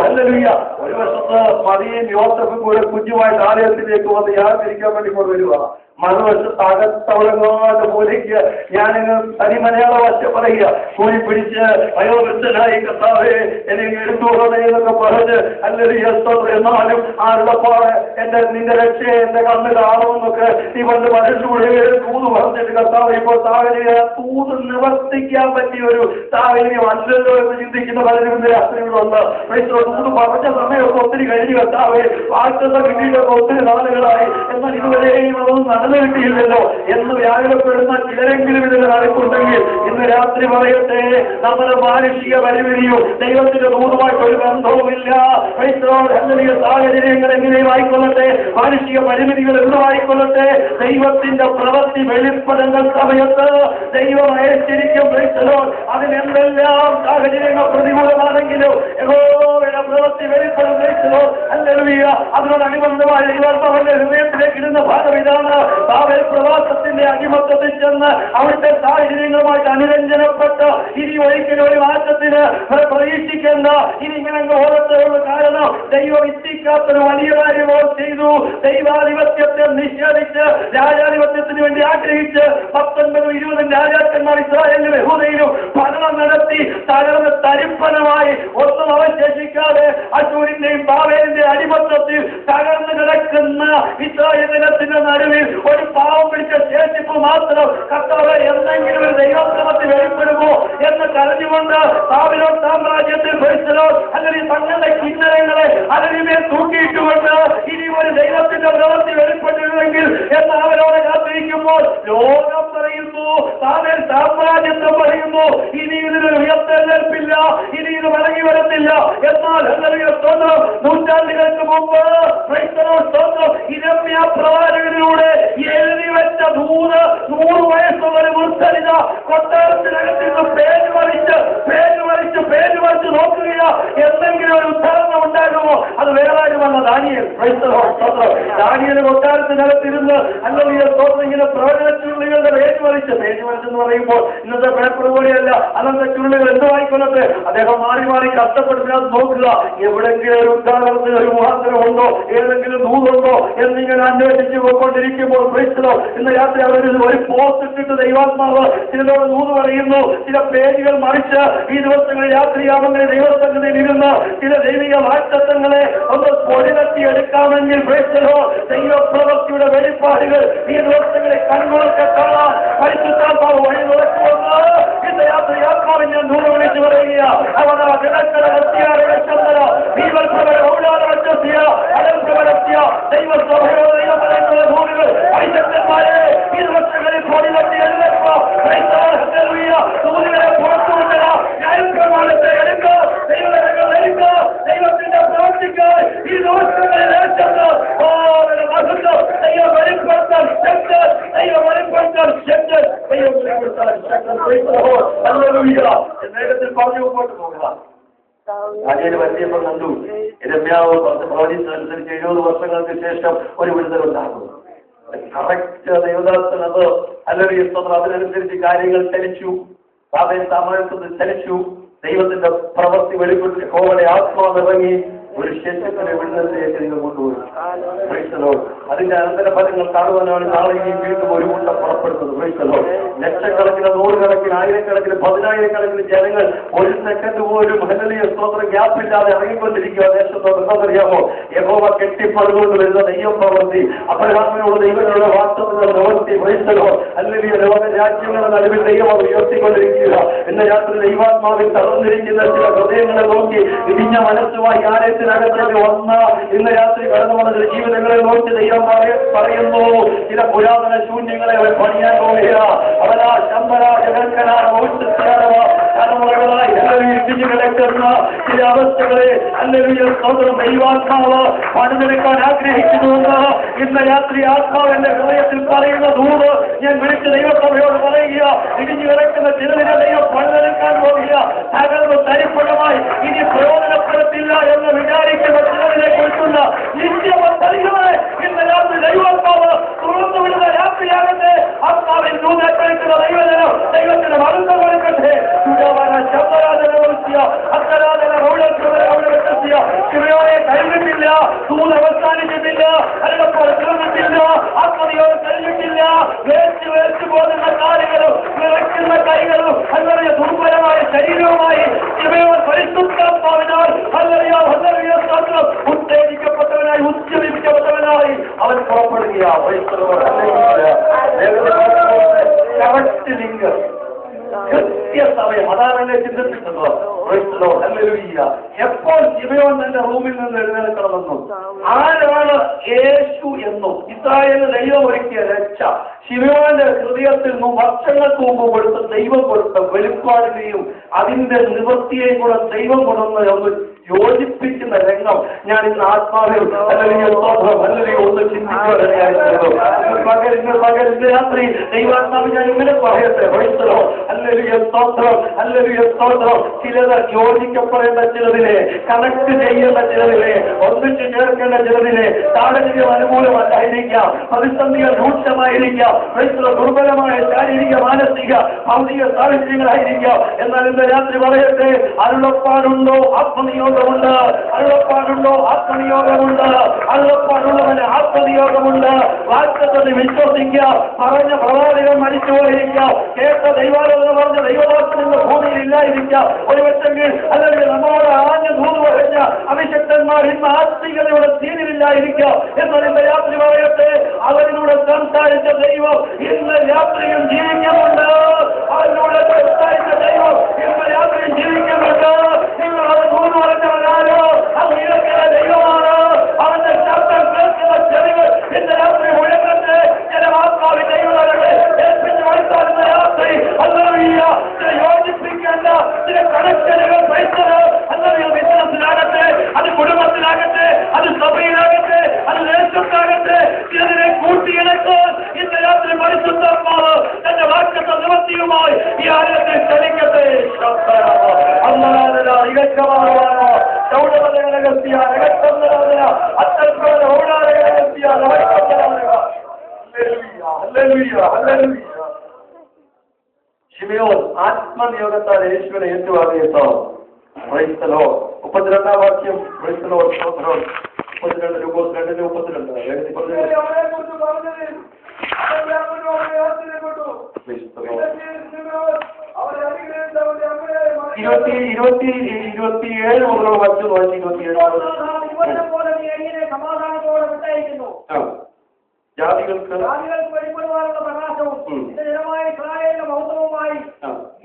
ഹല്ലേലൂയ. ഒരു വശത്ത് മറിയയും യോസഫും കൂടെ കുഞ്ഞുമായിട്ട് ആലയത്തിലേക്ക് വന്ന് യാതൊരിക്കാൻ വേണ്ടി കൊണ്ടുവരിക. മറുവശത്ത് അകത്തവളങ്ങാതെ പോലേക്ക് ഞാനിന്ന് തനിമലയാള ഭാഷ പറയുക, കൂലി പിടിച്ച് വയോവൃദ്ധനായി കർത്താവേ എന്നെ എടുത്തുകൊള്ളണേ എന്നൊക്കെ പറഞ്ഞ് അല്ലെങ്കിൽ എന്നാലും ആരുടെപ്പാട് നിന്റെ രക്ഷയെ എന്റെ കണ്ണ് കാണുമെന്നൊക്കെ നീ പണ്ട് മനസ്സിലൂടെ തൂത് പറഞ്ഞിട്ട് കർത്താവ് ഇപ്പോൾ സാഹചര്യം തൂത് നിവർത്തിക്കാൻ പറ്റിയ ഒരു സാഹചര്യം അല്ലല്ലോ എന്ന് ചിന്തിക്കുന്ന പലരും രാത്രികളുണ്ട്. തൂത് പറഞ്ഞ സമയമൊക്കെ ഒത്തിരി കഴിഞ്ഞ് കർത്താവേ വാഴ്ചത കിട്ടിയിട്ടൊക്കെ ഒത്തിരി നാളുകളായി, എന്നാൽ ഇതുവരെയും അതൊന്നും നടന്നു കിട്ടിയില്ലല്ലോ എന്ന് വ്യാകുലപ്പെടുന്ന ചിലരെങ്കിലും ഇതിന് നടക്കുന്നുണ്ടെങ്കിൽ ഇന്ന് രാത്രി പറയട്ടെ, നമ്മുടെ മാനുഷിക പരിമിതിയും ദൈവത്തിന്റെ ദൂതുമായിട്ട് ഒരു ബന്ധവുമില്ല. സാഹചര്യങ്ങൾ എങ്ങനെയും ആയിക്കൊള്ളട്ടെ, മാനുഷിക പരിമിതികൾ എന്തുമായിക്കൊള്ളട്ടെ, ദൈവത്തിന്റെ പ്രവൃത്തി വെളിപ്പെടുന്ന സമയത്ത് ദൈവം അയച്ചിരിക്കും. അതിനെന്തെല്ലാം സാഹചര്യങ്ങൾ പ്രതികൂലമാണെങ്കിലും യഹോവയുടെ പ്രവൃത്തി വെളിപ്പെടുന്നോ അല്ലലുയ. അതിനോടനുബന്ധമായ ദൈവാത്മാവിന്റെ ഹൃദയത്തിലേക്ക് ഇടുന്ന ഭാഗം ഇതാണ്. ബാബേൽ പ്രവാസത്തിന്റെ അടിമത്തത്തിൽ ചെന്ന് അവിടുത്തെ സാഹചര്യങ്ങളുമായിട്ട് അനുരഞ്ജനപ്പെട്ട് ഇനി ഒരിക്കലും ഒരു മാറ്റത്തിന് പ്രതീക്ഷിക്കേണ്ട, ഇനി ഇങ്ങനെ ഓരത്തുള്ള കാരണം ദൈവം എത്തിക്കാത്തൊരു വലിയ കാര്യമോ ചെയ്തു. ദൈവാധിപത്യത്തെ നിഷേധിച്ച് രാജാധിപത്യത്തിന് വേണ്ടി ആഗ്രഹിച്ച് 19-20 രാജാക്കന്മാർ ഇസ്രായേലിലും യഹൂദയിലും ഭരണം നടത്തി തകർന്ന് തരിപ്പനമായി ഒന്നും അവശേഷിക്കാതെ അശൂരിന്റെയും ബാബേലിന്റെ അടിമത്തത്തിൽ തകർന്നു കിടക്കുന്ന ഇസ്രായേൽ ജനത്തിന്റെ നടുവിൽ ഒരു പാവം പിടിച്ച ശേഷിപ്പ് മാത്രം കർത്താവ് എന്തെങ്കിലും ഒരു ദൈവക്രമത്തിൽ വെളിപ്പെടുമോ എന്ന് കരഞ്ഞുകൊണ്ട് ബാബിലോൺ സാമ്രാജ്യത്തിൽ അല്ലെങ്കിൽ തങ്ങളുടെ കിന്നരങ്ങളെ അതിനുമേൽ തൂക്കിയിട്ടുകൊണ്ട് ഇനി ഒരു ദൈവത്തിന്റെ പ്രവൃത്തി വെളിപ്പെട്ടിരുന്നെങ്കിൽ എന്ന് അവരോട് കാത്തിരിക്കുമ്പോൾ ലോകം പറയുന്നു, ബാബേൽ സാമ്രാജ്യത്വം പറയുന്നു, ഇനി ഇതിനൊരു ഉയർത്തെഴുന്നേൽപ്പില്ല, ഇനി ഇത് മടങ്ങി വരത്തില്ല. എന്നാൽ നൂറ്റാണ്ടുകൾക്ക് മുമ്പ് ഇരമ്യാ പ്രവാചകനിലൂടെ എഴുതി വെച്ച 100 വയസ്സുള്ള ഒരു വൃദ്ധനിത കൊട്ടാരത്തിനകത്ത് നിന്ന് പേര് മറിച്ച് നോക്കുകയോ എന്തെങ്കിലും ഒരു ഉദാഹരണം ഉണ്ടാകുമോ? അത് വേറെ ആരുമല്ല, ദാനിയേൽ. ദാനിയേൽ കൊട്ടാരത്തിനകത്തിരുന്ന് അല്ലെങ്കിൽ ഇങ്ങനെ പ്രവചന ചുരുളുകളുടെ പേര് മറിച്ചെന്ന് പറയുമ്പോൾ ഇന്നത്തെ പേപ്പർ പോലെയല്ല, അന്നത്തെ ചുരുളുകൾ എന്തുമായിക്കൊള്ളട്ടെ അദ്ദേഹം മാറി മാറി കഷ്ടപ്പെടുന്നത് നോക്കുക. എവിടെയെങ്കിലും ഒരു ഉദാഹരണത്തിന് ഒരു മുഖാന്തരം ഉണ്ടോ, ഏതെങ്കിലും ദൂതുണ്ടോ എന്നിങ്ങനെ അന്വേഷിച്ച് പോയിക്കൊണ്ടിരിക്കുമ്പോൾ ഇന്ന് രാത്രി അവരിൽ ഒരു പോസ്റ്റ് ഇട്ടിട്ട് ദൈവാത്മാവ് ചിലരോട് ദൂത് പറയുന്നു. ചില പേജുകൾ മറിച്ച് ഈ ദിവസങ്ങളിൽ രാത്രിയാവുന്ന ദൈവസംഗതിയിൽ ഇരുന്ന് ചില ദൈവിക വാക്തത്വങ്ങളെ ഒന്ന് പൊടിതട്ടി എടുക്കാമെങ്കിൽ ദൈവപ്രവൃത്തിയുടെ വെളിപ്പാടുകൾ ഈ ദിവസങ്ങളെ കണ്ണുകൾക്ക് കാണാൻ പരിശുദ്ധാത്മാവ് വഴി തുറക്കുമെന്ന് ഇന്ന് രാത്രി ആത്മാവിൽ ഞാൻ ദൂരം വിളിച്ചു പറയുക. അവൻ ആ ജനക്കട വൃത്തിയാരുടെ ചന്ദ്ര ദൈവസഭയുടെ ഔടാരവ്യസ്യ അലംപ്രവരസ്യ ദൈവസഭയുടെ ദൈവപരങ്ങളുടെ ഭൂമികൾ ഐശ്വര്യന്മാരെ ഈ ദിവസങ്ങളിൽ പൊടിതട്ടി എഴുന്നേൽക്കുക. ദൂതികളെ പുറത്തുകൊണ്ടുക, ന്യായപ്രമാണത്തെ എടുക്കുക, ദൈവങ്ങൾ എടുക്കുക, ദൈവത്തിന്റെ പ്രവർത്തിക്കാൻ ഈ ദിവസങ്ങളിൽ ദൈവം വെളിപ്പെടുത്താൻ ശക്തൻ, ദൈവം വെളിപ്പെടുത്താൻ ശക്തൻ, ദൈവം വെളിപ്പെടുത്താൻ ശക്തൻ. വേഗത്തിൽ പറഞ്ഞു മുമ്പോട്ട് പോകുക. രാജേന് പറ്റിയപ്പോൾ കണ്ടു രമ്യാവ് പ്രവചിച്ചതനുസരിച്ച് 70 വർഷങ്ങൾക്ക് ശേഷം ഒരു വിടുതലുണ്ടാകും. കറക്റ്റ് ദൈവദാസൻ അത് അല്ലെങ്കിൽ അതിനനുസരിച്ച് കാര്യങ്ങൾ ചലിച്ചു. ബാബേൽ സാമ്രാജ്യത്തിൽ ചലിച്ചു. ദൈവത്തിന്റെ പ്രവൃത്തി വെളിപ്പെട്ട് യഹോവയുടെ ആത്മാവ് ഇറങ്ങി. ഒരു ശേഷത്തിലെ വിടുതലിലേക്ക് നിങ്ങൾ കൊണ്ടുപോയി. അതിന്റെ അനന്തരഫലങ്ങൾ കാണുവാനാണ് നാളെയും വീണ്ടും ഒരു കൂട്ടം പുറപ്പെടുന്നത്. ലക്ഷക്കണക്കിന്, നൂറുകണക്കിന്, ആയിരക്കണക്കിന്, പതിനായിരക്കണക്കിന് ജനങ്ങൾ ഒരു സെക്കൻഡ് പോലും ഹല്ലേലൂയ സ്തോത്രം ഗ്യാപ്പില്ലാതെ ഇറങ്ങിക്കൊണ്ടിരിക്കുക ദേശത്തോട്. എന്താണെന്നറിയാമോ? യഹോവ കെട്ടിപ്പടുകൊണ്ട് വരുന്ന ദൈവ പ്രവൃത്തി, അബ്രഹാമിനോട് ദൈവങ്ങളുടെ വാസ്തവങ്ങളുടെ പ്രവൃത്തി. ഹല്ലേലൂയ ലോക രാജ്യങ്ങളുടെ നടുവിൽ ദൈവം അത് ഉയർത്തിക്കൊണ്ടിരിക്കുക. ഇന്ന് രാത്രി ദൈവാത്മാവിൽ തളർന്നിരിക്കുന്ന ചില ഹൃദയങ്ങളെ നോക്കി ഇടിഞ്ഞ മനസ്സുമായി ആലയത്തിനകത്തേക്ക് വന്ന ഇന്ന് രാത്രി കടന്നു വന്ന ചില ജീവിതങ്ങളെ നോക്കി ദൈവം പറയുന്നു, ചില പുരാതന ശൂന്യങ്ങളെ അവൻ പണിയാൻ പോവുക. അവനാ ശമ്പരാ ജഗൽക്കനാ തലമുറകളായി ഇടിഞ്ഞു കിടക്കുന്ന ചില അവസ്ഥകളെ ഹല്ലേലൂയ സ്തോത്രം ദൈവാത്മാവ് പണിതെടുക്കാൻ ആഗ്രഹിക്കുന്നുവെന്ന് ഇന്ന് രാത്രി ആത്മാവിന്റെ ഹൃദയത്തിൽ പറയുന്ന ദൂത് ഞാൻ വിളിച്ച് ദൈവസഭയോട് പറയുക. ഇടിഞ്ഞു കിടക്കുന്ന ചിലതിനെ ദൈവം പണിതെടുക്കാൻ പോവുക. തകർന്ന് തരിപ്പണമായി ഇനി പ്രയോജനപ്പെടത്തില്ല എന്ന് വിചാരിക്കുന്ന ചിലതിനെ കുറിച്ചുള്ള നിത്യപദ്ധതികളെ ഇന്ന് രാത്രി ദൈവാത്മാവ് തുറന്നു വിടുന്ന രാത്രിയാകട്ടെ. ആത്മാവിൽ നൂതനപ്പെടുത്തുന്ന ദൈവജനം ദൈവത്തിന് മറുത്ത കൊടുക്കട്ടെ. ശിവയോടെ കഴിഞ്ഞിട്ടില്ല, ദൂത് അവസാനിച്ചിട്ടില്ല, അല്ലപ്പോൾ തീർന്നിട്ടില്ല, ആത്മനിയോട് കഴിഞ്ഞിട്ടില്ല. വേച്ചു പോകുന്ന കാലുകളും വിറയ്ക്കുന്ന കൈകളും അല്ലെങ്കിൽ ദുർബലമായ ശരീരവുമായി ശിവയോട് പരിശുദ്ധാത്മാവിനാൽ ഉത്തേജിക്കപ്പെട്ടവനായി ഉച്ചരിപ്പിക്കപ്പെട്ടവനായി അവൻ പുറപ്പെടുകയാണ്. കൃത്യസമയം അതാണ് എന്നെ ചിന്തിപ്പിക്കുന്നത്. എപ്പോൾ ശിവയോൻ തന്റെ റൂമിൽ നിന്ന് എഴുന്നേൽക്കണമെന്നും ആരാണ് യേശു എന്നും ഇസ്രായേലിന് ദൈവം ഒരുക്കിയ രക്ഷ ശിവയോന്റെ ഹൃദയത്തിൽ നിന്നും വർഷങ്ങൾക്ക് മുമ്പ് കൊടുത്ത ദൈവം കൊടുത്ത വെളിപ്പാടിനെയും അതിന്റെ നിവൃത്തിയെയും കൂടെ ദൈവം കൊടുന്ന ഒന്ന് യോജിപ്പിക്കുന്ന രംഗം ഞാൻ ഇന്ന് ആത്മാവിൽ അല്ലെങ്കിൽ ഒന്ന് ചിന്തിക്കുകയായിരുന്നു. ഇന്ന് രാത്രി ദൈവാത്മാവ് ഞാൻ ഇങ്ങനെ പറയട്ടെ, ചിലത് യോജിക്കപ്പെടേണ്ട ചിലതിനെ, കണക്ട് ചെയ്യേണ്ട ചിലതിനെ, ഒന്നിച്ച് ചേർക്കേണ്ട ചിലതിനെ സാഹചര്യം അനുകൂലമല്ലായിരിക്കാം, പ്രതിസന്ധികൾ രൂക്ഷമായിരിക്കാം, ദുർബലമായ ശാരീരിക, മാനസിക, ഭൗതിക സാഹചര്യങ്ങളായിരിക്കാം. എന്നാൽ ഇന്ന് രാത്രി പറയട്ടെ, അരുളപ്പാടുണ്ടോ ആത്മനിയോഗമുണ്ട്, അരുളപ്പാടുണ്ടോ ആത്മനിയോഗമുണ്ട്, അരുളപ്പാടുള്ളവന് ആത്മനിയോഗമുണ്ട്. വാക്തത്വത്തിൽ വിശ്വസിക്കുക. പറഞ്ഞ പ്രവാചകൻ മരിച്ചു പോയിരിക്കാം, കേട്ട ദൈവാലോചന പറഞ്ഞ ദൈവദാസൻ ഇന്ന് ഭൂമിയിൽ ഇല്ലായിരിക്കാം. ഒരുപക്ഷെങ്കിൽ അല്ലെങ്കിൽ നമ്മളോട് ആഞ്ഞ ദൂത് പറഞ്ഞ അഭിഷക്തന്മാർ ഇന്ന് ആസ്തികതയുടെ തീരില്ലായിരിക്കാം. എന്നാൽ ഇന്ന് രാത്രി പറയട്ടെ, അവരിലൂടെ സംസാരിച്ച ദൈവം ഇന്ന് രാത്രിയും ജീവിക്കുന്നുണ്ട്. അവരിലൂടെ സംസാരിച്ച ദൈവം ഇന്ന് രാത്രിയും ജീവിക്കുന്നുണ്ട്. നിങ്ങൾ അത് ദൂത് പറഞ്ഞവരാരോ അത് ഇടയ്ക്കുള്ള ദൈവമാണ്. അവന്റെ ശബ്ദം കേൾക്കുന്ന ചെവികൾ ഇന്ന് രാത്രി മുഴങ്ങട്ടെ. ചില ആത്മാവിൽ ദൈവങ്ങളെ ഏൽപ്പിച്ച് വഴിത്താറുന്ന രാത്രി അല്ലറിയ ചില യോജിപ്പിക്കേണ്ട ചില കണക്ഷനുകൾ പൈസകൾ അല്ലറിയ ബിസിനസ്സിലാകട്ടെ, അത് കുടുംബത്തിലാകട്ടെ, അത് സഭയിലാകട്ടെ, അത് ദേശത്താകട്ടെ, ചിലതിനെ കൂട്ടിയിണക്കാൻ ഇന്ന് രാത്രി പരിശുദ്ധാത്മാവ് തന്റെ വാക്യത്തെ നിവൃത്തിയുമായി ഈ ആലയത്തിൽ ചലിക്കട്ടെ. ശിമയോൻ ആത്മനിയോഗത്താൽ യേശുവിനെ ഏറ്റുവാങ്ങിയിട്ടോ. 32 വാക്യം 32 27 മുതലുള്ള വാക്യം വായിച്ച് 27 സമാധാനത്തോടെ വിട്ടയക്കുന്നു. ജാതികൾക്ക് വെളിപ്പെടുവാനുള്ള പ്രകാശവും ഇസ്രായേലിന്റെ മഹത്വവുമായി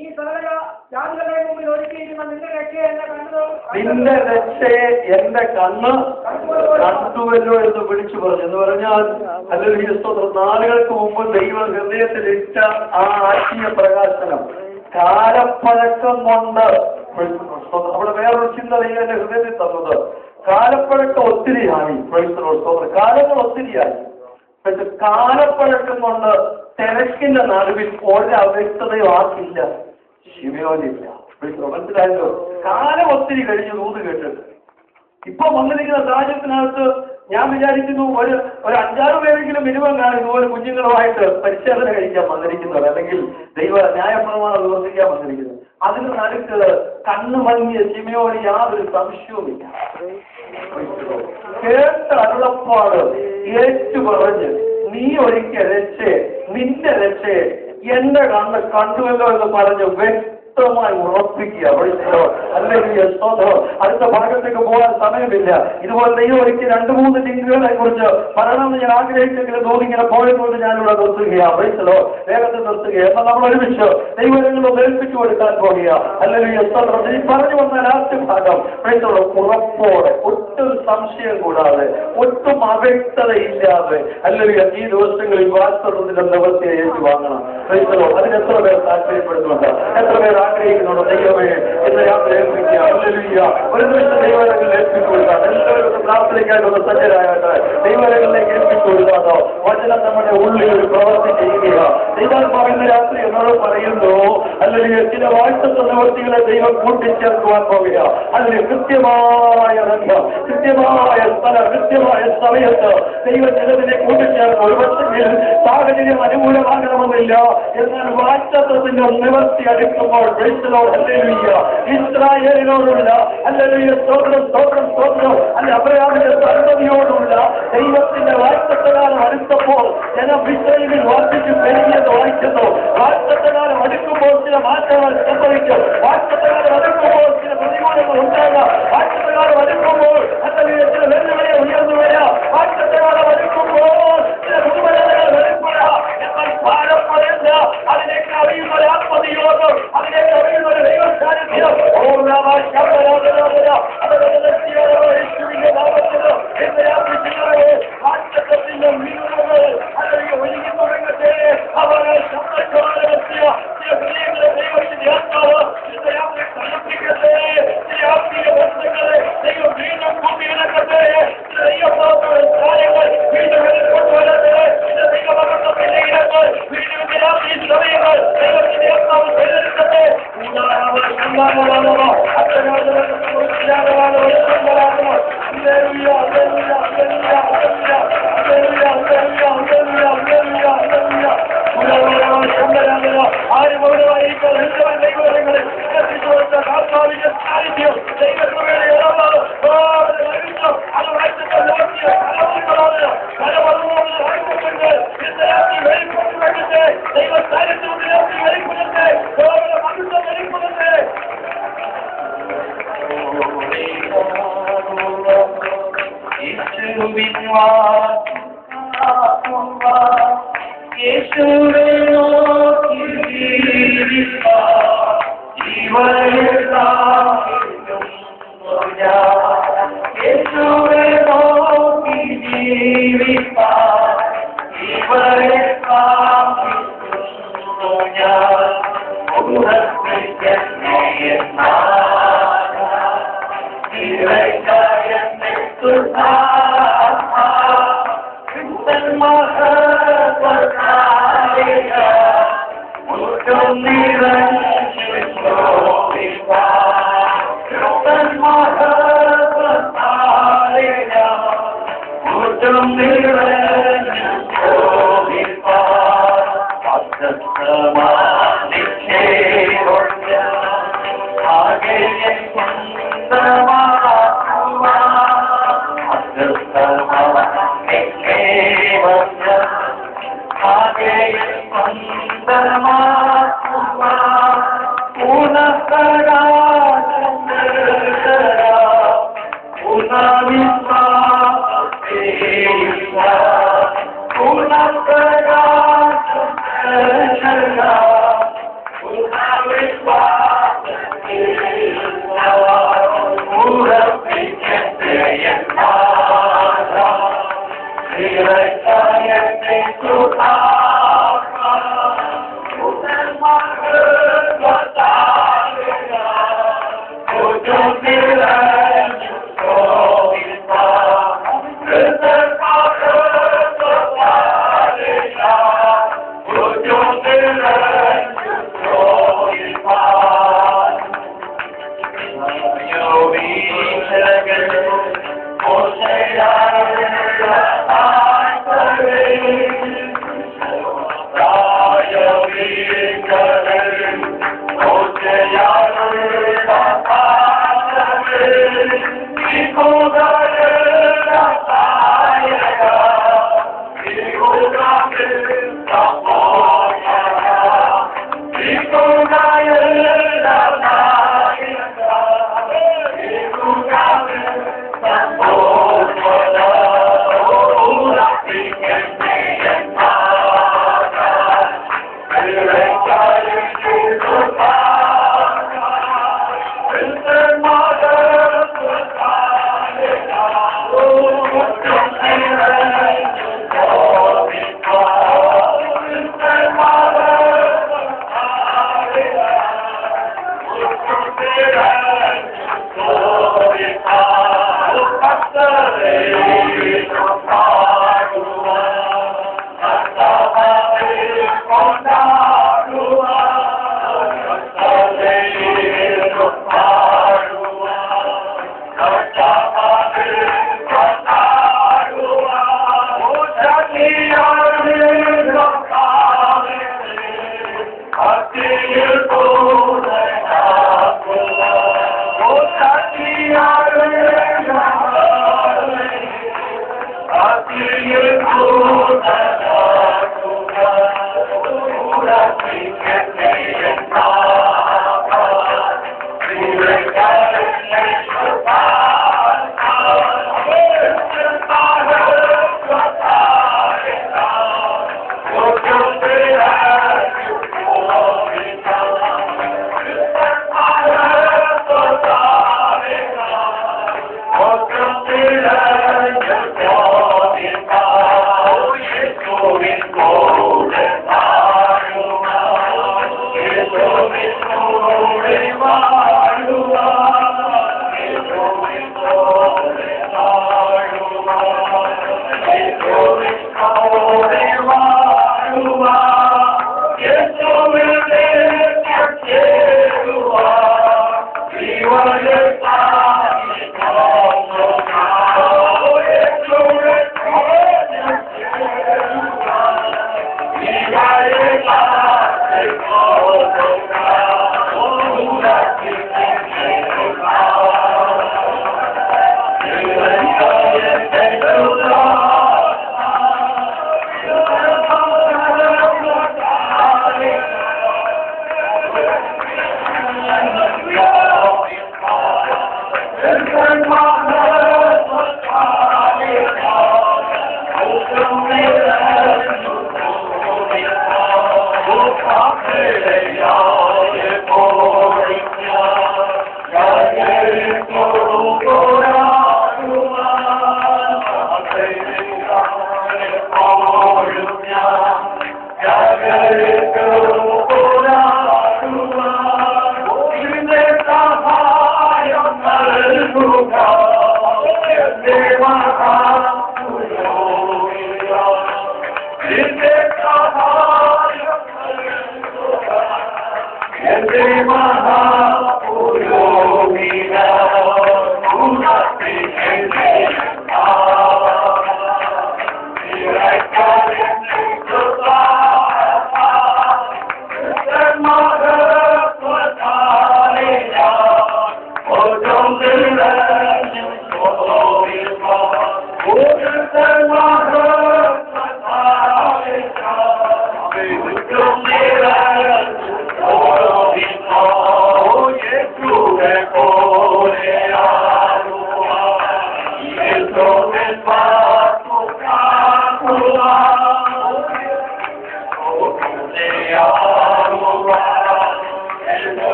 ഈ സകല ജാതികളുടെ മുമ്പിൽ ഒരുക്കിയിരിക്കുന്ന നിന്റെ രക്ഷയെ എന്റെ കണ്ണ് കണ്ടുവല്ലോ എന്ന് വിളിച്ചു പറഞ്ഞു. എന്ന് പറഞ്ഞാൽ അല്ലെങ്കിൽ നാളുകൾക്ക് മുമ്പ് ദൈവം ഹൃദയത്തിലിട്ട ആ ആത്മീയ പ്രകാശനം കാലപ്പഴക്കം കൊണ്ട് അവിടെ വേറൊരു ചിന്ത ദൈവന്റെ ഹൃദയത്തിൽ തന്നത്. കാലപ്പഴക്കം ഒത്തിരിയായി, കാലങ്ങൾ ഒത്തിരിയായി. പക്ഷെ കാലപ്പഴക്കം കൊണ്ട് തിരക്കിന്റെ നടുവിൽ ഒരവ്യക്തതയും ആക്കില്ല, ശിവയോനില്ല. മനസ്സിലായല്ലോ? കാലം ഒത്തിരി കഴിഞ്ഞ് ദൂത് കേട്ടിട്ട് ഇപ്പൊ വന്നിരിക്കുന്ന സാഹചര്യത്തിനകത്ത് ഞാൻ വിചാരിക്കുന്നു ഒരു 5-6 പേരെങ്കിലും മിനിമം കാണും ഇതുപോലെ കുഞ്ഞുങ്ങളുമായിട്ട് പരിശോധന കഴിക്കാൻ വന്നിരിക്കുന്നത്, അല്ലെങ്കിൽ ദൈവ ന്യായപ്രമാണം വിമർശിക്കാൻ വന്നിരിക്കുന്നത്. അതിന് നടുക്ക് കണ്ണു മങ്ങിയ ശിമയോന് യാതൊരു സംശയവുമില്ല. കേട്ട അരുളപ്പാട് ഏറ്റു പറഞ്ഞ് നീ ഒരിക്കൽ രക്ഷേ, നിന്റെ രക്ഷേ എന്റെ കണ്ണ് കണ്ടുവല്ലോ എന്ന് പറഞ്ഞ് വ്യക്തമായി ഉറപ്പിക്കുക. അല്ലെങ്കിൽ അടുത്ത ഭാഗത്തേക്ക് പോകാൻ സമയമില്ല. ഇതുപോലെ ദൈവം ഒരിക്കൽ 2-3 ലിങ്കുകളെ കുറിച്ച് പറയണമെന്ന് ഞാൻ ആഗ്രഹിച്ചെങ്കിലും തോന്നിങ്ങനെ പോയതുകൊണ്ട് ഞാനിവിടെ നിർത്തുകയാണ്. വയസ്സലോ വേഗത്തിൽ നിർത്തുക. എന്നാൽ നമ്മൾ ഒരുമിച്ച് ദൈവങ്ങളെ ഏൽപ്പിച്ചു കൊടുക്കാൻ പോകുക. അല്ലെങ്കിൽ ഈ പറഞ്ഞു വന്ന ലാസ്റ്റ് ഭാഗം വയസ്സോട് ഉറപ്പോടെ, ഒട്ടും സംശയം കൂടാതെ, ഒട്ടും അവ്യക്തതയില്ലാതെ അല്ലെങ്കിൽ ഈ ദിവസങ്ങളിൽ വാസ്തവത്തിന്റെ നിവൃത്തിയെ ഏറ്റുവാങ്ങണം. വയസ്സലോ അതിന് എത്ര പേർ താല്പര്യപ്പെടുന്നുണ്ട്? എത്ര പേർ ആഗ്രഹിക്കുന്നുണ്ട്? ദൈവമേ ഇന്ന് യാത്ര ഏൽപ്പിക്കുക. ഒരു നിമിഷം ദൈവങ്ങളിൽ ഏൽപ്പിച്ചു കൊടുക്കാം. എല്ലാവരും പ്രാർത്ഥനയ്ക്കായിട്ടൊന്ന് സജ്ജരാകട്ടെ. ദൈവങ്ങളിലേക്ക് ഏൽപ്പിച്ചു കൊടുക്കാതോ വചനം നമ്മുടെ ഉള്ളിൽ ഒരു പ്രവൃത്തി ചെയ്യുക. ദൈവാത്മാവിന്റെ രാത്രി എന്നോട് പറയുന്നു, അല്ലെങ്കിൽ ചില വാഴ്ചത്വ നിവൃത്തികളെ ദൈവം കൂട്ടിച്ചേർക്കുവാൻ പോവുക. അതിന് കൃത്യമായ രംഗം, കൃത്യമായ സ്ഥലം, കൃത്യമായ സമയത്ത് ദൈവം ചിലതിനെ കൂട്ടിച്ചേർക്കും. ഒരു പക്ഷെങ്കിൽ സാഹചര്യം അനുകൂലമാകണമെന്നില്ല. എന്നാൽ വാഴ്ചത്വത്തിന്റെ നിവൃത്തി അടുക്കുമ്പോൾ ഇസ്രായേലിനോടുള്ള അല്ലെങ്കിൽ സ്തോത്രം അല്ലെ അബ്രഹാമിന്റെ സന്തതിയോടുള്ള ദൈവത്തിന്റെ വാഴ്ചക്കാലം അടുത്തപ്പോൾ ജനം ഇസ്രായേലിൽ വർദ്ധിച്ചു പെരുകിയത് വായിക്കുന്നു. വാഴ്ചക്കാലം അടുക്കുമ്പോൾ ചില മാറ്റങ്ങൾ സംഭവിക്കും. വാഴ്ചക്കാലം അടുക്കുമ്പോൾ ചില പ്രതികൂലങ്ങൾ ഉണ്ടാകാം. വാഴ്ചക്കാലം അടുക്കുമ്പോൾ അല്ലെങ്കിൽ ചില വെല്ലുവിളിയെ ഉയർന്നു വരാം. വാഴ്ചക്കാലം അടുക്കുമ്പോൾ ചില ദുർബലതകൾ വെളിപ്പെടാം. എന്നാൽ ഭാരപ്പെടേണ്ട. അതിലേക്ക് അറിയുന്ന ഒരു ആത്മനിയോഗം, അതിലേക്ക് അറിയുന്ന ഒരു ദൈവസാന്നിധ്യം യേശുവിന്റെ നാമത്തിലോ എന്ന് യാത്രയുടെ വാഴ്ചത്തിന്റെ വീടുകൾ അല്ലെങ്കിൽ ഒഴുകി തുടങ്ങട്ടെ. അവരെ ശബ്ദത്തോടെത്തിയ ചില ഹൃദയങ്ങളെ ദൈവത്തിന്റെ ആത്മാവ് ഇന്ന് യാത്ര സമർപ്പിക്കട്ടെ. ചില ആത്മീയ ബന്ധങ്ങളെ ദൈവം വീണ്ടും കൂട്ടിയിടക്കട്ടെ. ചില ദൈവപ്രവർത്തന കാര്യങ്ങൾ വീണ്ടും കൊണ്ടുവരട്ടെ. ചില ദൈവഭക്ത പിന്നീടങ്ങൾ വീണ്ടും ചില സമയങ്ങൾ ദൈവത്തിന്റെ ആത്മാവ് തിരഞ്ഞെടുക്കട്ടെ. ആരും അവരുമായിരിക്കും ദൈവങ്ങളെ ആത്മാവിന്റെ സാന്നിധ്യം ദൈവങ്ങളുടെ അത് വായിച്ചിട്ട് വെളിപ്പെടുത്തട്ടെ. ദൈവ സാന്നിധ്യത്തിൽ വെളിപ്പെടുത്തട്ടെ. വെളിപ്പെടുത്തട്ടെ.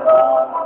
Lord.